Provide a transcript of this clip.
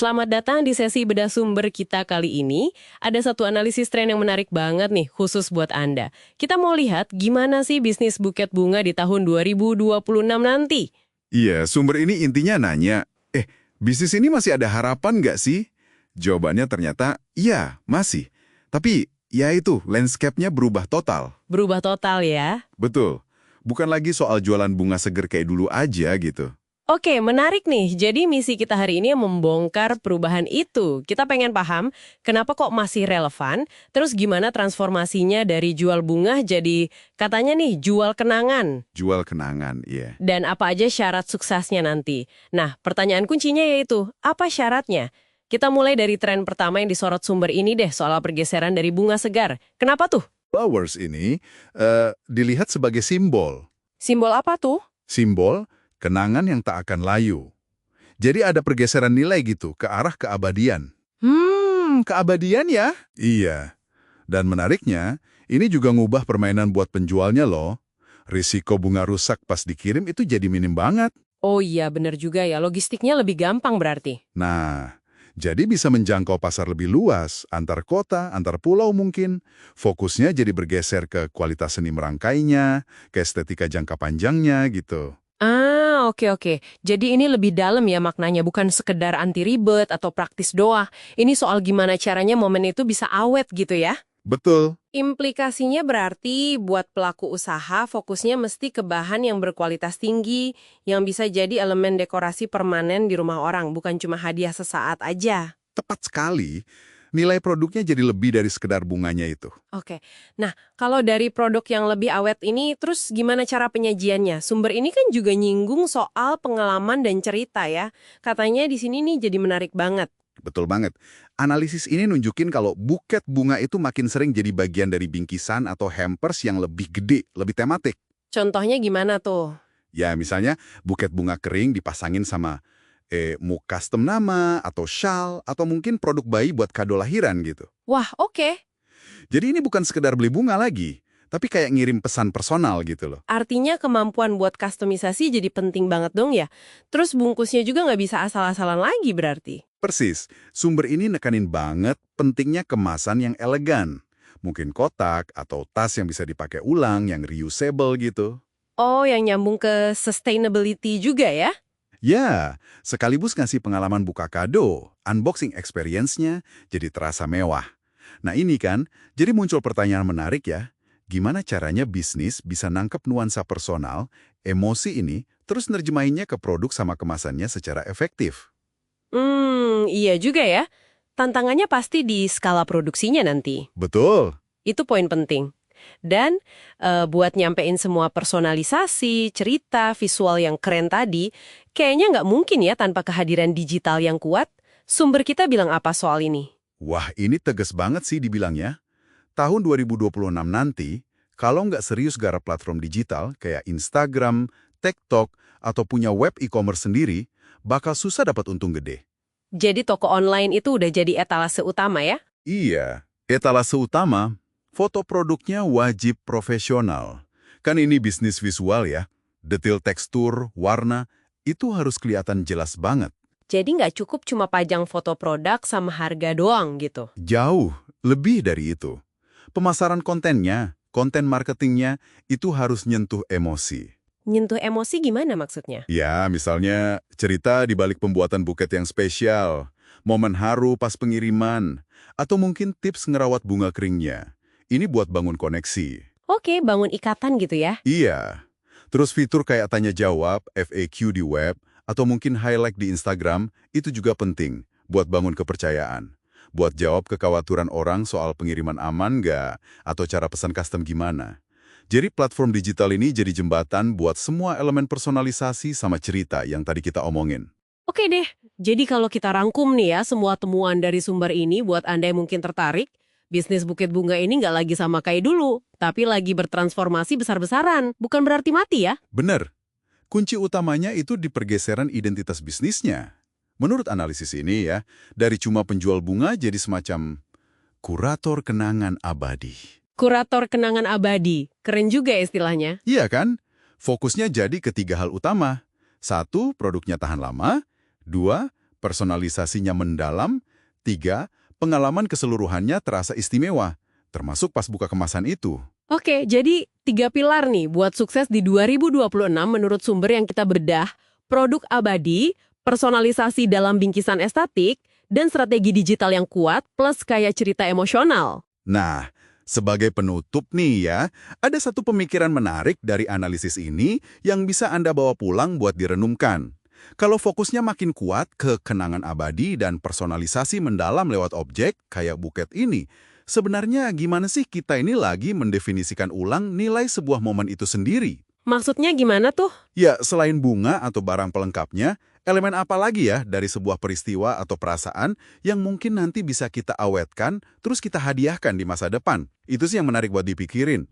Selamat datang di sesi bedah sumber kita kali ini. Ada satu analisis tren yang menarik banget nih, khusus buat Anda. Kita mau lihat gimana sih bisnis buket bunga di tahun 2026 nanti. Iya, sumber ini intinya nanya, bisnis ini masih ada harapan nggak sih? Jawabannya ternyata, iya, masih. Tapi, ya itu, landscape-nya berubah total. Berubah total ya. Betul. Bukan lagi soal jualan bunga seger kayak dulu aja gitu. Oke, menarik nih. Jadi misi kita hari ini membongkar perubahan itu. Kita pengen paham kenapa kok masih relevan, terus gimana transformasinya dari jual bunga jadi katanya nih jual kenangan. Jual kenangan, iya. Dan apa aja syarat suksesnya nanti. Nah, pertanyaan kuncinya yaitu, apa syaratnya? Kita mulai dari tren pertama yang disorot sumber ini deh, soal pergeseran dari bunga segar. Kenapa tuh? Flowers ini dilihat sebagai simbol. Simbol apa tuh? Simbol kenangan yang tak akan layu. Jadi ada pergeseran nilai gitu, ke arah keabadian. Keabadian ya? Iya. Dan menariknya, ini juga ngubah permainan buat penjualnya loh. Risiko bunga rusak pas dikirim itu jadi minim banget. Oh iya, bener juga ya. Logistiknya lebih gampang berarti. Nah, jadi bisa menjangkau pasar lebih luas, antar kota, antar pulau mungkin. Fokusnya jadi bergeser ke kualitas seni merangkainya, ke estetika jangka panjangnya gitu. Oke. Jadi ini lebih dalam ya maknanya, bukan sekedar anti ribet atau praktis doang. Ini soal gimana caranya momen itu bisa awet gitu ya. Betul. Implikasinya berarti buat pelaku usaha fokusnya mesti ke bahan yang berkualitas tinggi, yang bisa jadi elemen dekorasi permanen di rumah orang, bukan cuma hadiah sesaat aja. Tepat sekali. Nilai produknya jadi lebih dari sekedar bunganya itu. Oke. Nah, kalau dari produk yang lebih awet ini, terus gimana cara penyajiannya? Sumber ini kan juga nyinggung soal pengalaman dan cerita ya. Katanya di sini nih jadi menarik banget. Betul banget. Analisis ini nunjukin kalau buket bunga itu makin sering jadi bagian dari bingkisan atau hampers yang lebih gede, lebih tematik. Contohnya gimana tuh? Ya, misalnya buket bunga kering dipasangin sama mau custom nama, atau shawl, atau mungkin produk bayi buat kado lahiran gitu. Wah, oke. Jadi ini bukan sekedar beli bunga lagi, tapi kayak ngirim pesan personal gitu loh. Artinya kemampuan buat kustomisasi jadi penting banget dong ya. Terus bungkusnya juga nggak bisa asal-asalan lagi berarti. Persis, sumber ini nekanin banget pentingnya kemasan yang elegan. Mungkin kotak atau tas yang bisa dipakai ulang, yang reusable gitu. Oh, yang nyambung ke sustainability juga ya? Ya, sekaligus ngasih pengalaman buka kado, unboxing experience-nya jadi terasa mewah. Nah ini kan, jadi muncul pertanyaan menarik ya. Gimana caranya bisnis bisa nangkep nuansa personal, emosi ini, terus nerjemahinnya ke produk sama kemasannya secara efektif? Iya juga ya. Tantangannya pasti di skala produksinya nanti. Betul. Itu poin penting. Dan buat nyampein semua personalisasi, cerita, visual yang keren tadi, kayaknya nggak mungkin ya tanpa kehadiran digital yang kuat. Sumber kita bilang apa soal ini? Wah, ini tegas banget sih dibilangnya. Tahun 2026 nanti, kalau nggak serius garap platform digital kayak Instagram, TikTok, atau punya web e-commerce sendiri, bakal susah dapat untung gede. Jadi toko online itu udah jadi etalase utama ya? Iya, etalase utama, foto produknya wajib profesional. Kan ini bisnis visual ya, detail tekstur, warna, itu harus kelihatan jelas banget. Jadi nggak cukup cuma pajang foto produk sama harga doang gitu. Jauh, lebih dari itu. Pemasaran kontennya, konten marketingnya, itu harus nyentuh emosi. Nyentuh emosi gimana maksudnya? Ya, misalnya cerita di balik pembuatan buket yang spesial, momen haru pas pengiriman, atau mungkin tips ngerawat bunga keringnya. Ini buat bangun koneksi. Oke, bangun ikatan gitu ya. Iya. Terus fitur kayak tanya jawab, FAQ di web, atau mungkin highlight di Instagram, itu juga penting buat bangun kepercayaan. Buat jawab kekhawatiran orang soal pengiriman aman nggak, atau cara pesan custom gimana. Jadi platform digital ini jadi jembatan buat semua elemen personalisasi sama cerita yang tadi kita omongin. Oke deh, jadi kalau kita rangkum nih ya semua temuan dari sumber ini buat Anda yang mungkin tertarik, bisnis buket bunga ini nggak lagi sama kayak dulu, tapi lagi bertransformasi besar-besaran, bukan berarti mati ya? Bener. Kunci utamanya itu di pergeseran identitas bisnisnya. Menurut analisis ini ya, dari cuma penjual bunga jadi semacam kurator kenangan abadi. Kurator kenangan abadi, keren juga istilahnya. Iya kan? Fokusnya jadi ke 3 hal utama. 1, produknya tahan lama. 2, personalisasinya mendalam. 3, pengalaman keseluruhannya terasa istimewa, termasuk pas buka kemasan itu. Oke, jadi 3 pilar nih buat sukses di 2026 menurut sumber yang kita bedah, produk abadi, personalisasi dalam bingkisan estetik, dan strategi digital yang kuat plus kayak cerita emosional. Nah, sebagai penutup nih ya, ada satu pemikiran menarik dari analisis ini yang bisa Anda bawa pulang buat direnungkan. Kalau fokusnya makin kuat ke kenangan abadi dan personalisasi mendalam lewat objek kayak buket ini, sebenarnya gimana sih kita ini lagi mendefinisikan ulang nilai sebuah momen itu sendiri? Maksudnya gimana tuh? Ya, selain bunga atau barang pelengkapnya, elemen apa lagi ya dari sebuah peristiwa atau perasaan yang mungkin nanti bisa kita awetkan, terus kita hadiahkan di masa depan? Itu sih yang menarik buat dipikirin.